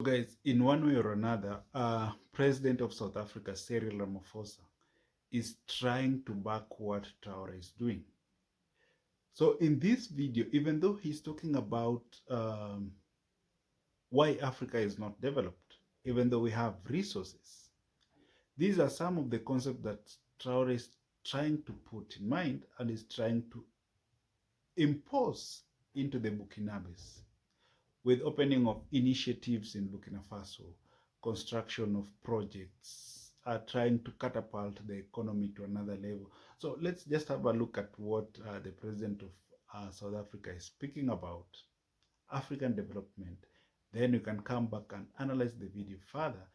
Guys, in one way or another, President of South Africa, Cyril Ramaphosa, is trying to back what Traoré is doing. So in this video, even though he's talking about why Africa is not developed, even though we have resources, these are some of the concepts that Traoré is trying to put in mind and is trying to impose into the Burkinabes, with opening of initiatives in Burkina Faso, construction of projects, are trying to catapult the economy to another level. So let's just have a look at what the president of South Africa is speaking about African development. Then you can come back and analyze the video further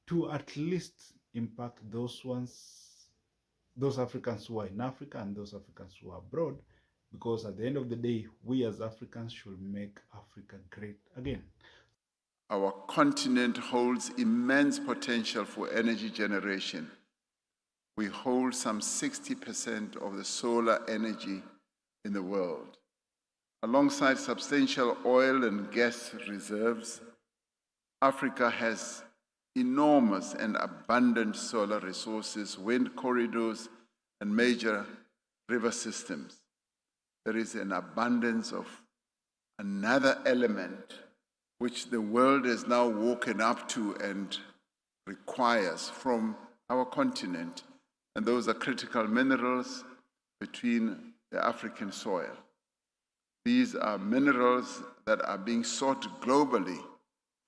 to at least impact those Africans who are in Africa and those Africans who are abroad, because at the end of the day, we as Africans should make Africa great again. Our continent holds immense potential for energy generation. We hold some 60% of the solar energy in the world. Alongside substantial oil and gas reserves, Africa has enormous and abundant solar resources, wind corridors, and major river systems. There is an abundance of another element which the world has now woken up to and requires from our continent, and those are critical minerals between the African soil. These are minerals that are being sought globally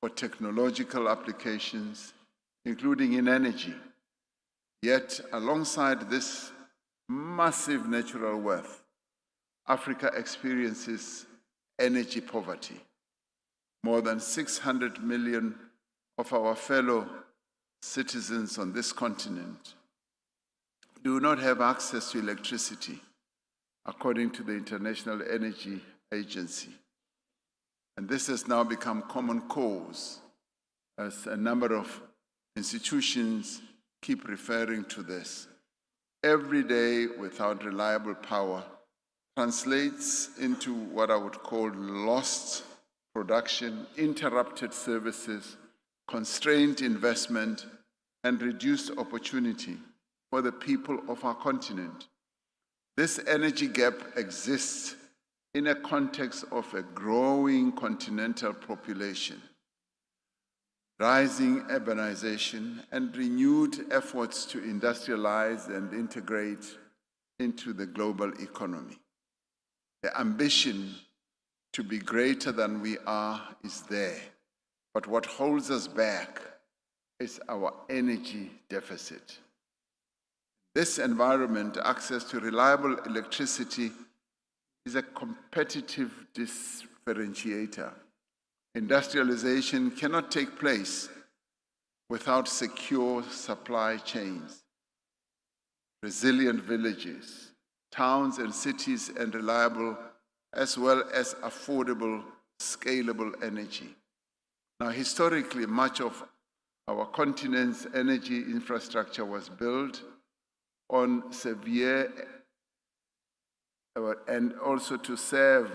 for technological applications, including in energy. Yet, alongside this massive natural wealth, Africa experiences energy poverty. More than 600 million of our fellow citizens on this continent do not have access to electricity, according to the International Energy Agency. And this has now become common cause, as a number of institutions keep referring to this. Every day without reliable power translates into what I would call lost production, interrupted services, constrained investment, and reduced opportunity for the people of our continent. This energy gap exists in a context of a growing continental population, rising urbanization, and renewed efforts to industrialize and integrate into the global economy. The ambition to be greater than we are is there, but what holds us back is our energy deficit. This environment, access to reliable electricity is a competitive differentiator. Industrialization cannot take place without secure supply chains, resilient villages, towns and cities, and reliable as well as affordable, scalable energy. Now, historically, much of our continent's energy infrastructure was built on severe and also to serve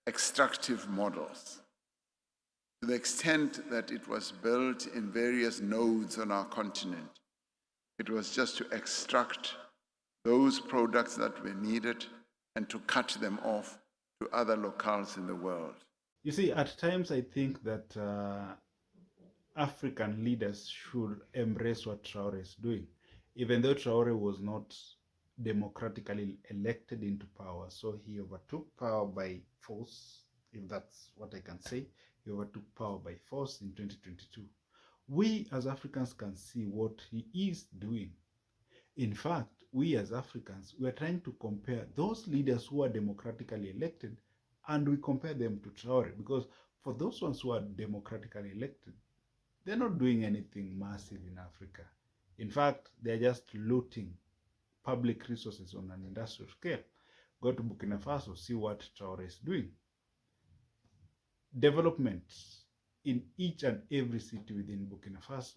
extractive models. To the extent that it was built in various nodes on our continent, it was just to extract those products that were needed and to cut them off to other locales in the world. You see, at times I think that African leaders should embrace what Traoré is doing, even though Traoré was not democratically elected into power. So he overtook power by force, if that's what I can say. He overtook power by force in 2022. We as Africans can see what he is doing. In fact, we as Africans, we are trying to compare those leaders who are democratically elected, and we compare them to Traoré, because for those ones who are democratically elected, they're not doing anything massive in Africa. In fact, they're just looting public resources on an industrial scale. Go to Burkina Faso, see what Traoré is doing. Development in each and every city within Burkina Faso.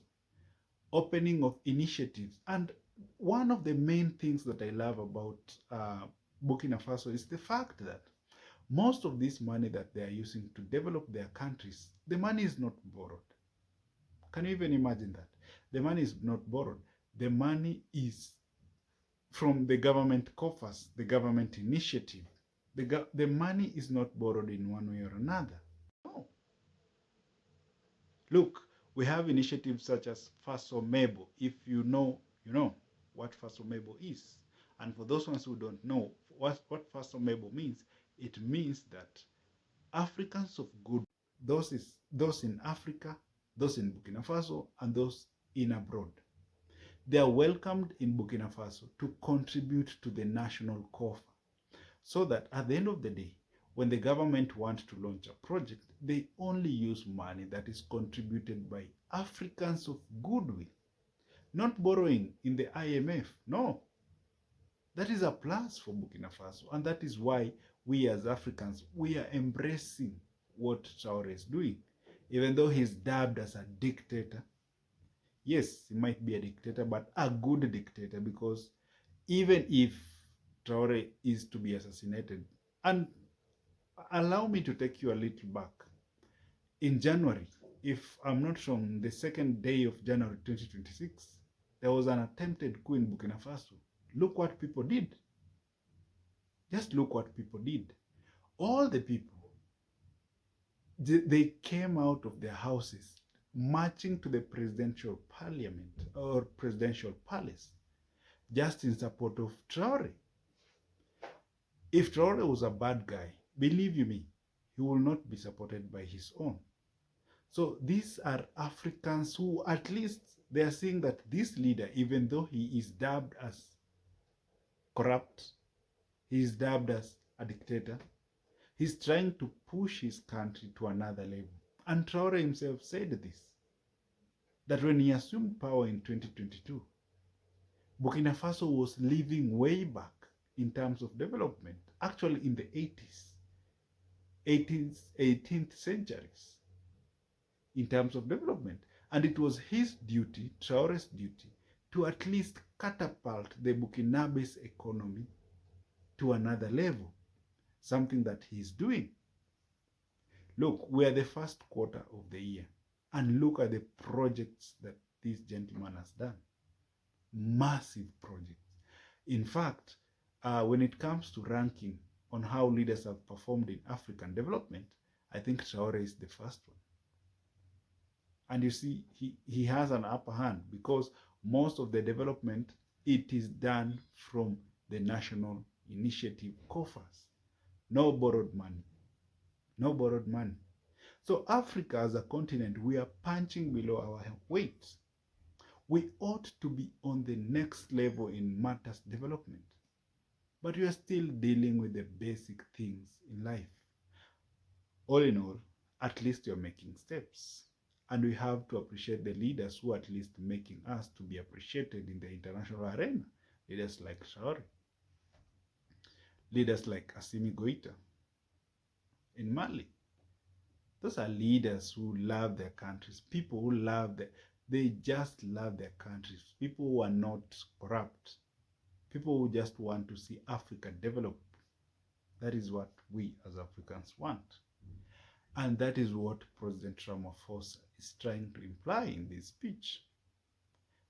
Opening of initiatives. And one of the main things that I love about Burkina Faso is the fact that most of this money that they are using to develop their countries, the money is not borrowed. Can you even imagine that? The money is not borrowed. The money is from the government coffers, the government initiative. The money is not borrowed in one way or another. No. Look, we have initiatives such as Fasomebo. If you know, you know what Fasomebo is. And for those ones who don't know what Fasomebo means, it means that Africans of good, those in Africa, those in Burkina Faso, and those in abroad, they are welcomed in Burkina Faso to contribute to the national coffer, so that at the end of the day, when the government wants to launch a project, they only use money that is contributed by Africans of goodwill, not borrowing in the IMF. No, that is a plus for Burkina Faso, and that is why we as Africans, we are embracing what Traoré is doing, even though he's dubbed as a dictator. Yes, he might be a dictator, but a good dictator, because even if Traoré is to be assassinated, and allow me to take you a little back. In January, if I'm not wrong, the second day of January 2026, there was an attempted coup in Burkina Faso. Look what people did. Just look what people did. All the people, they came out of their houses, marching to the presidential parliament or presidential palace, just in support of Traoré. If Traoré was a bad guy, believe you me, he will not be supported by his own. So these are Africans who, at least, they are seeing that this leader, even though he is dubbed as corrupt, he is dubbed as a dictator, he's trying to push his country to another level. And Traoré himself said this, that when he assumed power in 2022, Burkina Faso was living way back in terms of development, actually in the 18th centuries, in terms of development. And it was his duty, Traoré's duty, to at least catapult the Burkinabe's economy to another level, something that he's doing. Look, we are the first quarter of the year, and look at the projects that this gentleman has done. Massive projects. In fact, when it comes to ranking on how leaders have performed in African development, I think Traoré is the first one. And you see, he has an upper hand, because most of the development, it is done from the national initiative coffers. No borrowed money. No borrowed money. So Africa as a continent, we are punching below our weight. We ought to be on the next level in matters development. But we are still dealing with the basic things in life. All in all, at least you're making steps. And we have to appreciate the leaders who are at least making us to be appreciated in the international arena. Leaders like Traoré. Leaders like Assimi Goïta in Mali. Those are leaders who love their countries. People who they just love their countries. People who are not corrupt. People who just want to see Africa develop. That is what we as Africans want. And that is what President Ramaphosa is trying to imply in this speech.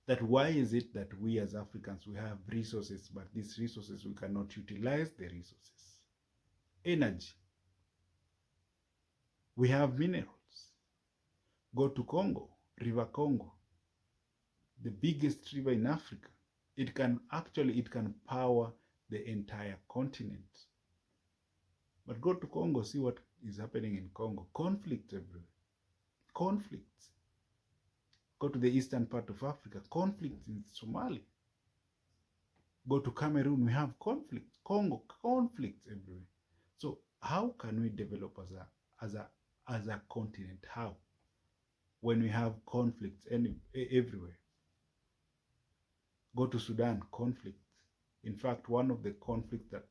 That why is it that we as Africans, we have resources, but these resources, we cannot utilize the resources. Energy. We have minerals. Go to Congo, River Congo, the biggest river in Africa. It can power the entire continent. But go to Congo, see what is happening in Congo. Conflict everywhere. Conflicts. Go to the eastern part of Africa. Conflict in Somalia. Go to Cameroon, we have conflict. Congo, conflict everywhere. So how can we develop as a continent? How? When we have conflicts everywhere. Go to Sudan, conflict. In fact, one of the conflicts that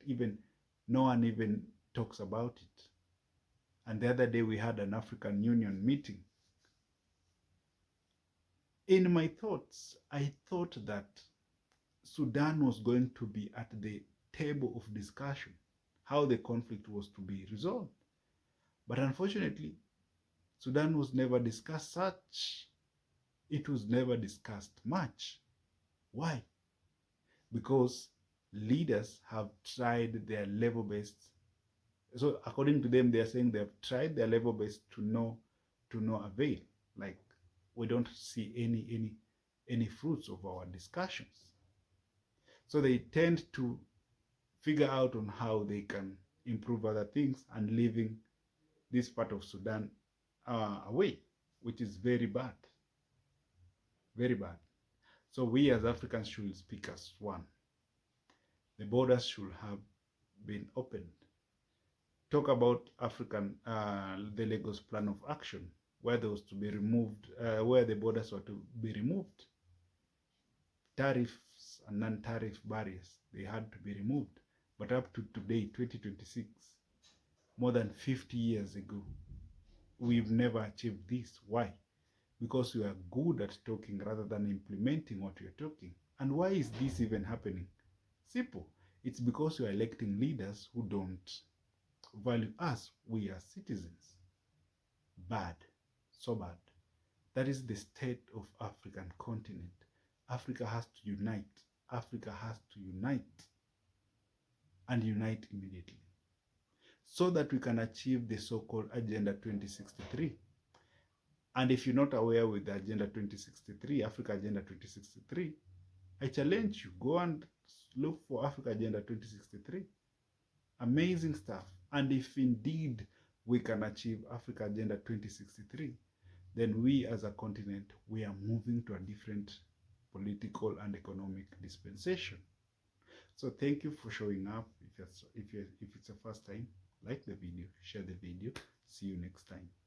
no one even talks about it. And the other day we had an African Union meeting. In my thoughts, I thought that Sudan was going to be at the table of discussion, how the conflict was to be resolved. But unfortunately, Sudan was never discussed such. it was never discussed much. Why? Because leaders have tried their level best. So according to them, they are saying they have tried their level best to no avail. Like, we don't see any fruits of our discussions. So they tend to figure out on how they can improve other things and leaving this part of Sudan away, which is very bad. Very bad. So we as Africans should speak as one. The borders should have been opened. Talk about the Lagos Plan of Action, where there was to be removed, where the borders were to be removed. Tariffs and non-tariff barriers, they had to be removed. But up to today, 2026, more than 50 years ago, we've never achieved this. Why? Because we are good at talking rather than implementing what we are talking. And why is this even happening? Simple. It's because we are electing leaders who don't value us, we as citizens. Bad. So bad. That is the state of African continent. Africa has to unite. Africa has to unite. And unite immediately. So that we can achieve the so-called Agenda 2063. And if you're not aware with the Agenda 2063, Africa Agenda 2063, I challenge you, go and look for Africa Agenda 2063. Amazing stuff. And if indeed we can achieve Africa Agenda 2063, then we as a continent, we are moving to a different political and economic dispensation. So thank you for showing up. If it's a first time, like the video, share the video. See you next time.